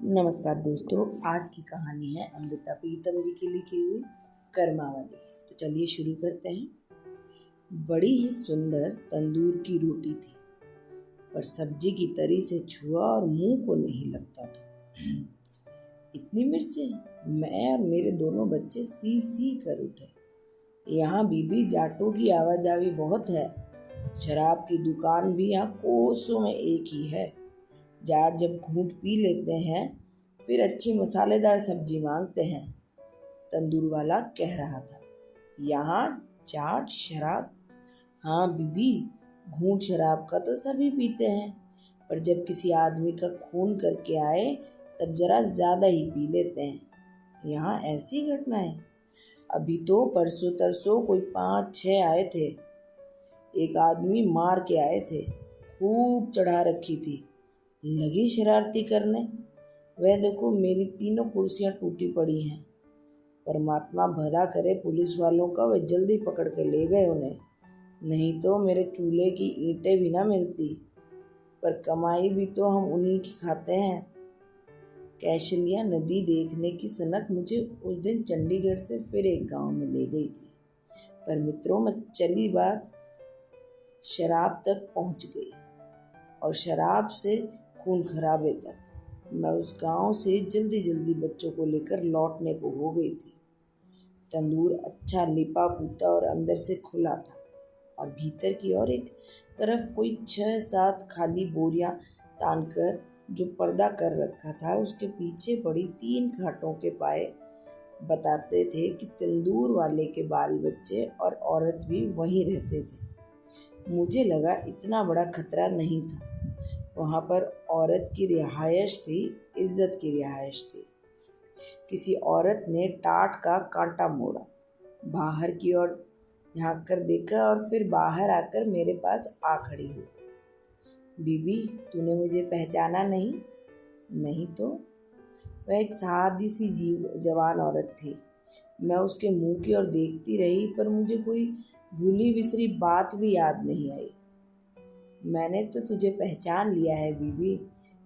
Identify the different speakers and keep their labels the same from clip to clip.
Speaker 1: नमस्कार दोस्तों, आज की कहानी है अमृता प्रीतम जी की लिखी हुई कर्मावली। तो चलिए शुरू करते हैं। बड़ी ही सुंदर तंदूर की रोटी थी, पर सब्जी की तरी से छुआ और मुंह को नहीं लगता था। इतनी मिर्चें! मैं और मेरे दोनों बच्चे सी सी कर उठे। यहाँ बीबी जाटों की आवाजावी बहुत है। शराब की दुकान भी यहाँ कोसों में एक ही है। जाट जब घूंट पी लेते हैं फिर अच्छी मसालेदार सब्जी मांगते हैं। तंदूर वाला कह रहा था। यहाँ जाट शराब? हाँ बीबी, घूंट शराब का तो सभी पीते हैं, पर जब किसी आदमी का खून करके आए तब जरा ज्यादा ही पी लेते हैं। यहाँ ऐसी घटनाएं। अभी तो परसों तरसों कोई 5-6 आए थे। एक आदमी मार के आए थे, खूब चढ़ा रखी थी, लगी शरारती करने। वह देखो, मेरी तीनों कुर्सियां टूटी पड़ी हैं। परमात्मा भला करे पुलिस वालों का, वे जल्दी पकड़ के ले गए उन्हें, नहीं तो मेरे चूल्हे की ईंटें भी ना मिलती। पर कमाई भी तो हम उन्हीं की खाते हैं। कैशलिया नदी देखने की सनक मुझे उस दिन चंडीगढ़ से फिर एक गांव में ले गई थी। पर मित्रों, में चली बात शराब तक पहुंच गई, और शराब से खून खराबे तक। मैं उस गांव से जल्दी जल्दी बच्चों को लेकर लौटने को हो गई थी। तंदूर अच्छा लिपा पुता और अंदर से खुला था, और भीतर की ओर एक तरफ कोई 6-7 खाली बोरियां तानकर जो पर्दा कर रखा था, उसके पीछे पड़ी 3 खाटों के पाए बताते थे कि तंदूर वाले के बाल बच्चे और औरत भी वहीं रहते थे। मुझे लगा इतना बड़ा खतरा नहीं था। वहाँ पर औरत की रिहायश थी, इज्जत की रिहायश थी। किसी औरत ने टाट का कांटा मोड़ा, बाहर की ओर झांक कर देखा और फिर बाहर आकर मेरे पास आ खड़ी हुई। बीबी, तूने मुझे पहचाना नहीं? नहीं तो। वह एक सादी सी जवान औरत थी। मैं उसके मुंह की ओर देखती रही, पर मुझे कोई भूली बिसरी बात भी याद नहीं आई। मैंने तो तुझे पहचान लिया है बीबी।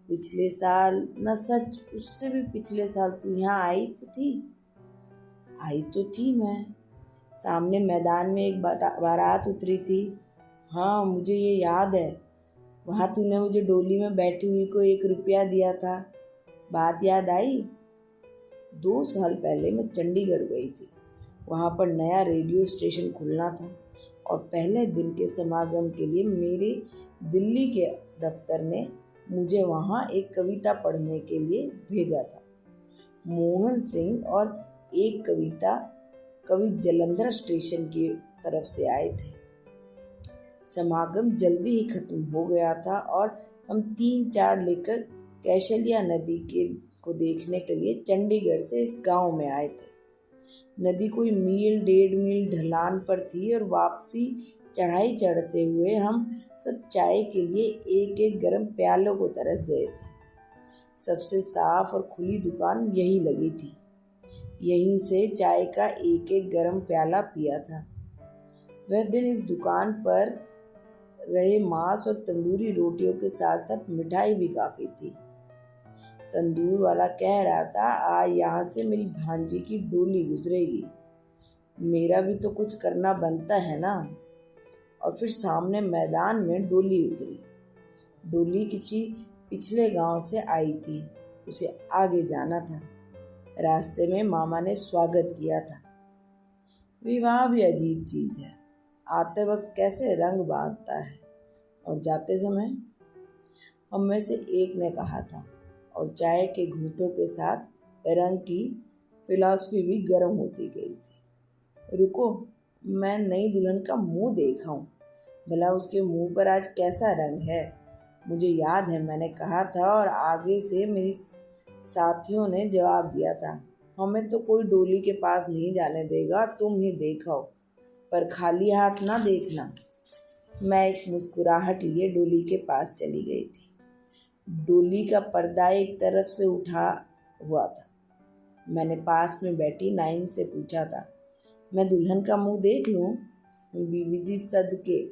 Speaker 1: पिछले साल, न सच उससे भी पिछले साल तू यहाँ आई तो थी। आई तो थी मैं। सामने मैदान में एक बारात उतरी थी। हाँ, मुझे ये याद है। वहाँ तूने मुझे डोली में बैठी हुई को 1 रुपया दिया था। बात याद आई? 2 साल पहले मैं चंडीगढ़ गई थी। वहाँ पर नया रेडियो स्टेशन खुलना था, और पहले दिन के समागम के लिए मेरे दिल्ली के दफ्तर ने मुझे वहाँ एक कविता पढ़ने के लिए भेजा था। मोहन सिंह और एक कवि जलंधर स्टेशन की तरफ से आए थे। समागम जल्दी ही खत्म हो गया था, और हम 3-4 लेकर कैशलिया नदी को देखने के लिए चंडीगढ़ से इस गांव में आए थे। नदी कोई 1.5 मील ढलान पर थी, और वापसी चढ़ाई चढ़ते हुए हम सब चाय के लिए एक एक गर्म प्यालों को तरस गए थे। सबसे साफ और खुली दुकान यही लगी थी। यहीं से चाय का एक एक गर्म प्याला पिया था। वह दिन इस दुकान पर रहे मांस और तंदूरी रोटियों के साथ साथ मिठाई भी काफी थी। तंदूर वाला कह रहा था, आज यहाँ से मेरी भांजी की डोली गुजरेगी। मेरा भी तो कुछ करना बनता है ना। और फिर सामने मैदान में डोली उतरी। डोली किसी पिछले गांव से आई थी, उसे आगे जाना था। रास्ते में मामा ने स्वागत किया था। विवाह भी अजीब चीज है, आते वक्त कैसे रंग बांधता है, और जाते समय। हम में से एक ने कहा था, और चाय के घूंटों के साथ रंग की फिलॉसफी भी गर्म होती गई थी। रुको, मैं नई दुल्हन का मुंह देखाऊं, भला उसके मुंह पर आज कैसा रंग है। मुझे याद है मैंने कहा था, और आगे से मेरी साथियों ने जवाब दिया था, हमें तो कोई डोली के पास नहीं जाने देगा, तुम ही देखो, पर खाली हाथ ना देखना। मैं एक मुस्कुराहट लिए डोली के पास चली गई थी। डोली का पर्दा एक तरफ से उठा हुआ था। मैंने पास में बैठी नाइन से पूछा था, मैं दुल्हन का मुंह देख लूं? बीबी जी सदके,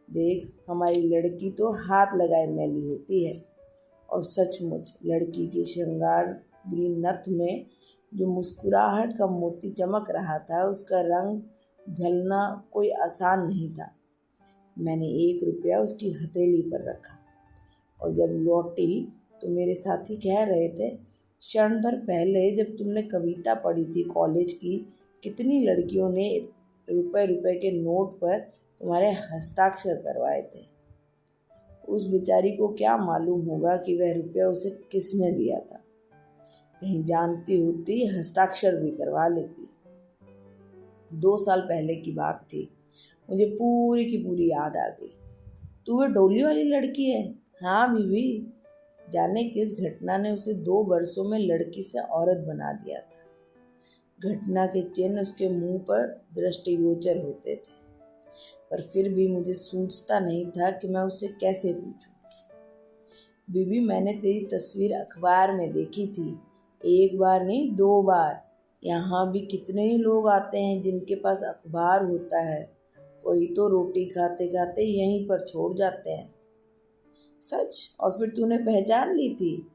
Speaker 1: देख, हमारी लड़की तो हाथ लगाए मैली होती है, और सचमुच लड़की के श्रृंगार बुरी नथ में जो मुस्कुराहट का मोती चमक रहा था, उसका रंग झलना कोई आसान नहीं था। मैंने 1 रुपया उसकी हथेली पर रखा और जब लौटी तो मेरे साथी कह रहे थे, क्षण भर पहले जब तुमने कविता पढ़ी थी कॉलेज की, कितनी लड़कियों ने रुपए रुपए के नोट पर तुम्हारे हस्ताक्षर करवाए थे। उस बेचारी को क्या मालूम होगा कि वह रुपया उसे किसने दिया था। कहीं जानती होती हस्ताक्षर भी करवा लेती। 2 साल पहले की बात थी। मुझे पूरी की पूरी याद आ गई। तू वो डोली वाली लड़की है? हाँ बीबी। जाने किस घटना ने उसे 2 वर्षों में लड़की से औरत बना दिया था। घटना के चिन्ह उसके मुंह पर दृष्टिगोचर होते थे, पर फिर भी मुझे सूझता नहीं था कि मैं उससे कैसे पूछूं। बीबी, मैंने तेरी तस्वीर अखबार में देखी थी, 1 बार नहीं 2 बार। यहाँ भी कितने ही लोग आते हैं जिनके पास अखबार होता है, कोई तो रोटी खाते खाते यहीं पर छोड़ जाते हैं। सच? और फिर तूने पहचान ली थी?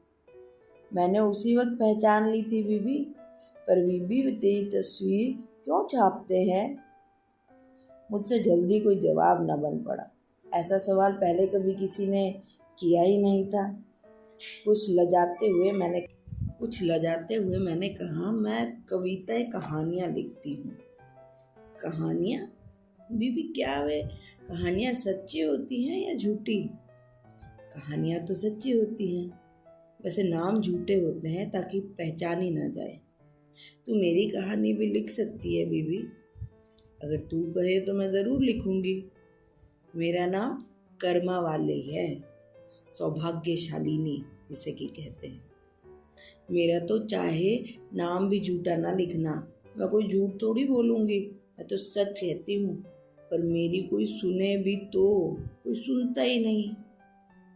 Speaker 1: मैंने उसी वक्त पहचान ली थी बीबी। पर बीबी, तेरी तस्वीर क्यों छापते हैं? मुझसे जल्दी कोई जवाब न बन पड़ा। ऐसा सवाल पहले कभी किसी ने किया ही नहीं था। कुछ लजाते हुए मैंने कहा, मैं कविताएं कहानियाँ लिखती हूँ। कहानियाँ? बीबी, क्या वे कहानियाँ सच्ची होती हैं या झूठी? कहानियाँ तो सच्ची होती हैं, वैसे नाम झूठे होते हैं ताकि पहचानी ना जाए। तू मेरी कहानी भी लिख सकती है बीबी। अगर तू कहे तो मैं ज़रूर लिखूंगी। मेरा नाम कर्मा वाले है, सौभाग्यशालिनी जिसे कि कहते हैं। मेरा तो चाहे नाम भी झूठा ना लिखना, मैं कोई झूठ थोड़ी बोलूँगी, मैं तो सच कहती हूँ। पर मेरी कोई सुने भी तो कोई सुनता ही नहीं।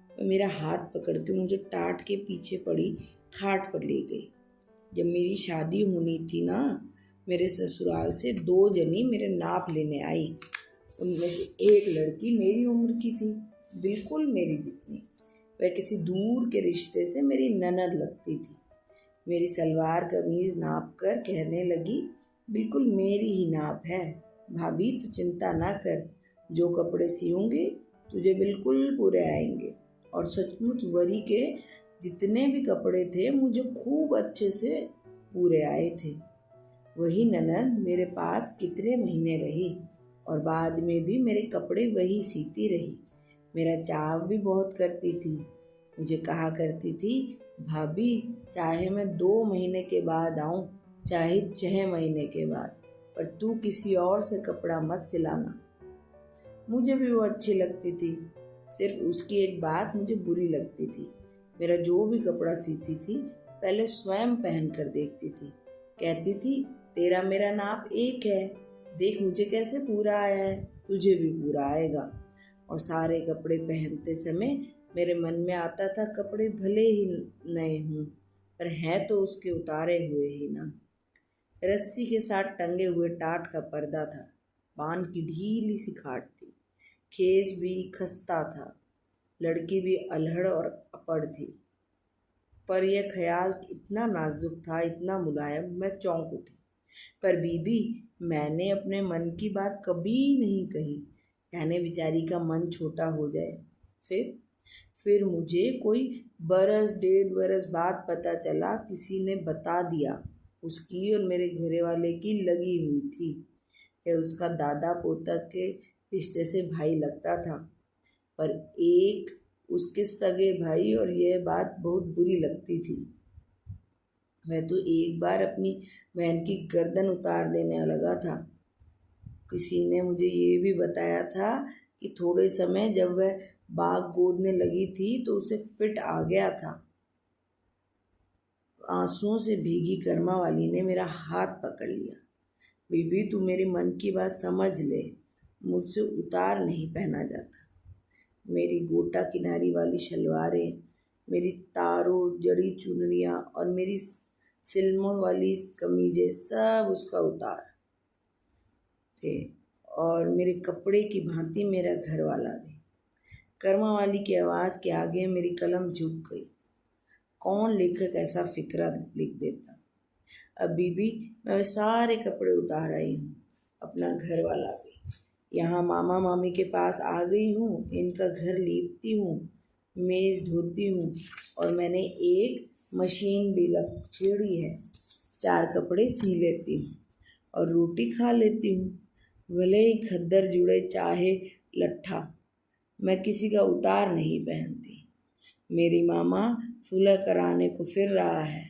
Speaker 1: वह मेरा हाथ पकड़ के मुझे टाट के पीछे पड़ी खाट पर ले गई। जब मेरी शादी होनी थी ना, मेरे ससुराल से 2 जनी मेरे नाप लेने आई। उनमें से एक लड़की मेरी उम्र की थी, बिल्कुल मेरी जितनी। वह किसी दूर के रिश्ते से मेरी ननद लगती थी। मेरी सलवार कमीज नाप कर कहने लगी, बिल्कुल मेरी ही नाप है भाभी, तू चिंता ना कर, जो कपड़े सियूंगी तुझे बिल्कुल पूरे आएंगे। और सचमुच वरी के जितने भी कपड़े थे मुझे खूब अच्छे से पूरे आए थे। वही ननद मेरे पास कितने महीने रही और बाद में भी मेरे कपड़े वही सीती रही। मेरा चाव भी बहुत करती थी। मुझे कहा करती थी, भाभी चाहे मैं 2 महीने के बाद आऊँ, चाहे 6 महीने के बाद, पर तू किसी और से कपड़ा मत सिलाना। मुझे भी वो अच्छी लगती थी। सिर्फ उसकी एक बात मुझे बुरी लगती थी। मेरा जो भी कपड़ा सीती थी पहले स्वयं पहन कर देखती थी। कहती थी, तेरा मेरा नाप एक है, देख मुझे कैसे पूरा आया है, तुझे भी पूरा आएगा। और सारे कपड़े पहनते समय मेरे मन में आता था, कपड़े भले ही नए हों पर हैं तो उसके उतारे हुए ही ना। रस्सी के साथ टंगे हुए टाट का पर्दा था, पान की ढीली सी खाट थी, खेस भी खस्ता था, लड़की भी अल्हड़ और अपड़ थी। पर यह ख्याल इतना नाजुक था, इतना मुलायम, मैं चौंक उठी। पर बीबी, मैंने अपने मन की बात कभी नहीं कही, कहने बेचारी का मन छोटा हो जाए। फिर मुझे कोई 1.5 बरस बाद पता चला, किसी ने बता दिया, उसकी और मेरे घरे वाले की लगी हुई थी। यह उसका दादा पोता के रिश्ते से भाई लगता था, पर एक उसके सगे भाई, और यह बात बहुत बुरी लगती थी। वह तो एक बार अपनी बहन की गर्दन उतार देने लगा था। किसी ने मुझे ये भी बताया था कि थोड़े समय जब वह बाग गोदने लगी थी तो उसे फिट आ गया था। आंसुओं से भीगी कर्मा वाली ने मेरा हाथ पकड़ लिया। बीबी, तू मेरे मन की बात समझ ले, मुझसे उतार नहीं पहना जाता। मेरी गोटा किनारी वाली शलवारें, मेरी तारों जड़ी चुनरियाँ और मेरी सिल्मों वाली कमीजें सब उसका उतार थे, और मेरे कपड़े की भांति मेरा घर वाला भी। कर्मा वाली की आवाज़ के आगे मेरी कलम झुक गई। कौन लेखक ऐसा फिक्रा लिख देता। अब बीबी मैं वे सारे कपड़े उतार आई हूँ, अपना घर वाला भी। यहाँ मामा मामी के पास आ गई हूँ, इनका घर लीपती हूँ, मेज़ धोती हूँ, और मैंने एक मशीन भी छेड़ी है। 4 कपड़े सी लेती हूँ और रोटी खा लेती हूँ। भले ही खद्दर जुड़े चाहे लट्ठा, मैं किसी का उतार नहीं पहनती। मेरी मामा सुलह कराने को फिर रहा है,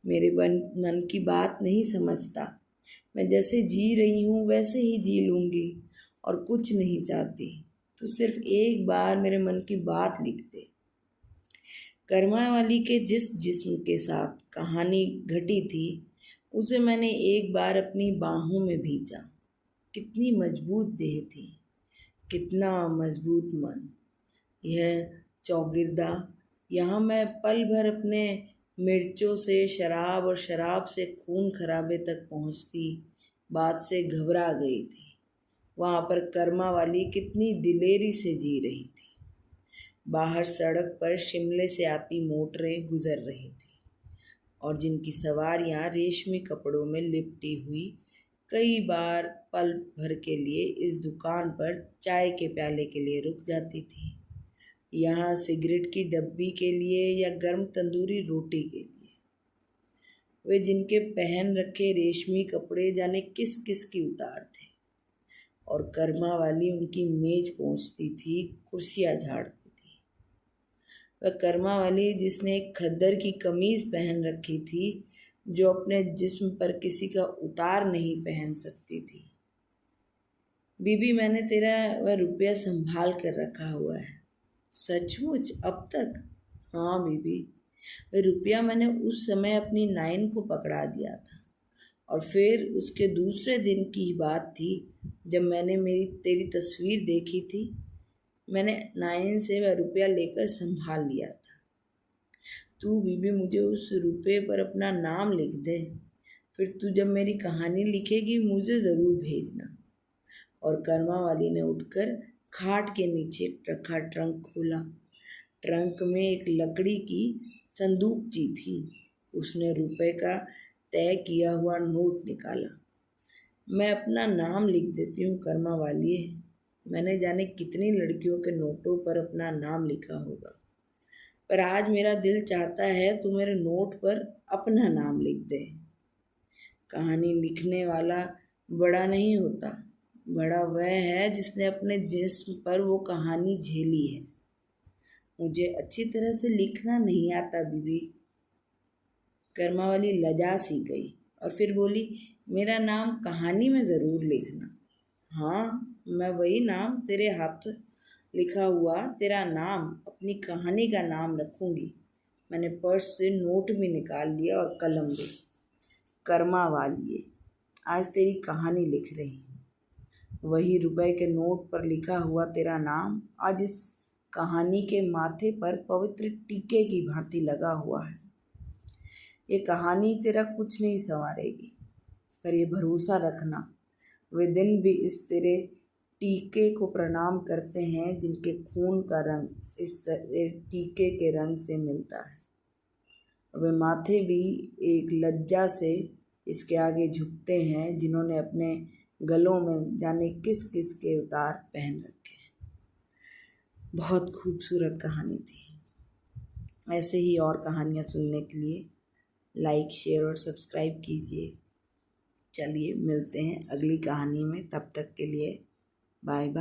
Speaker 1: मेरे मन की बात नहीं समझता। मैं जैसे जी रही हूँ वैसे ही जी लूँगी और कुछ नहीं चाहती। तो सिर्फ एक बार मेरे मन की बात लिख दे। कर्मावाली के जिस जिस्म के साथ कहानी घटी थी उसे मैंने एक बार अपनी बाहों में भींचा। कितनी मजबूत देह थी, कितना मजबूत मन। यह चौगिरदा, यहाँ मैं पल भर अपने मिर्चों से शराब और शराब से खून खराबे तक पहुँचती बात से घबरा गई थी। वहाँ पर कर्मा वाली कितनी दिलेरी से जी रही थी। बाहर सड़क पर शिमले से आती मोटरें गुजर रही थी और जिनकी सवारियाँ रेशमी कपड़ों में लिपटी हुई कई बार पल भर के लिए इस दुकान पर चाय के प्याले के लिए रुक जाती थी, यहाँ सिगरेट की डब्बी के लिए या गर्म तंदूरी रोटी के लिए। वे जिनके पहन रखे रेशमी कपड़े जाने किस किस की उतार थे, और कर्मा वाली उनकी मेज पहुँचती थी, कुर्सियाँ झाड़ती थी। वह कर्मा वाली जिसने एक खद्दर की कमीज़ पहन रखी थी जो अपने जिस्म पर किसी का उतार नहीं पहन सकती थी। बीबी मैंने तेरा वह रुपया संभाल कर रखा हुआ है। सचमुच अब तक? हाँ बीबी, वह रुपया मैंने उस समय अपनी नाइन को पकड़ा दिया था, और फिर उसके दूसरे दिन की बात थी जब मैंने तेरी तस्वीर देखी थी। मैंने नाइन से वह रुपया लेकर संभाल लिया था। तू बीबी मुझे उस रुपये पर अपना नाम लिख दे, फिर तू जब मेरी कहानी लिखेगी मुझे ज़रूर भेजना। और कर्मा वाली ने उठकर खाट के नीचे रखा ट्रंक खोला। ट्रंक में एक लकड़ी की संदूकची थी। उसने रुपए का तय किया हुआ नोट निकाला। मैं अपना नाम लिख देती हूँ कर्मा वाली, मैंने जाने कितनी लड़कियों के नोटों पर अपना नाम लिखा होगा, पर आज मेरा दिल चाहता है तू मेरे नोट पर अपना नाम लिख दे। कहानी लिखने वाला बड़ा नहीं होता, बड़ा वह है जिसने अपने जिस्म पर वो कहानी झेली है। मुझे अच्छी तरह से लिखना नहीं आता बीबी। कर्मा वाली लजा सी गई और फिर बोली, मेरा नाम कहानी में ज़रूर लिखना। हाँ, मैं वही नाम तेरे हाथ लिखा हुआ तेरा नाम अपनी कहानी का नाम रखूँगी। मैंने पर्स से नोट भी निकाल लिया और कलम भी। कर्मा वाली, आज तेरी कहानी लिख रही हूँ। वही रुपए के नोट पर लिखा हुआ तेरा नाम आज इस कहानी के माथे पर पवित्र टीके की भांति लगा हुआ है। ये कहानी तेरा कुछ नहीं संवारेगी, पर ये भरोसा रखना वे दिन भी इस तेरे टीके को प्रणाम करते हैं जिनके खून का रंग इस टीके के रंग से मिलता है। वे माथे भी एक लज्जा से इसके आगे झुकते हैं जिन्होंने अपने गलों में जाने किस किस के उतार पहन रखे हैं। बहुत खूबसूरत कहानी थी। ऐसे ही और कहानियाँ सुनने के लिए लाइक, शेयर और सब्सक्राइब कीजिए। चलिए मिलते हैं अगली कहानी में, तब तक के लिए बाय बाय।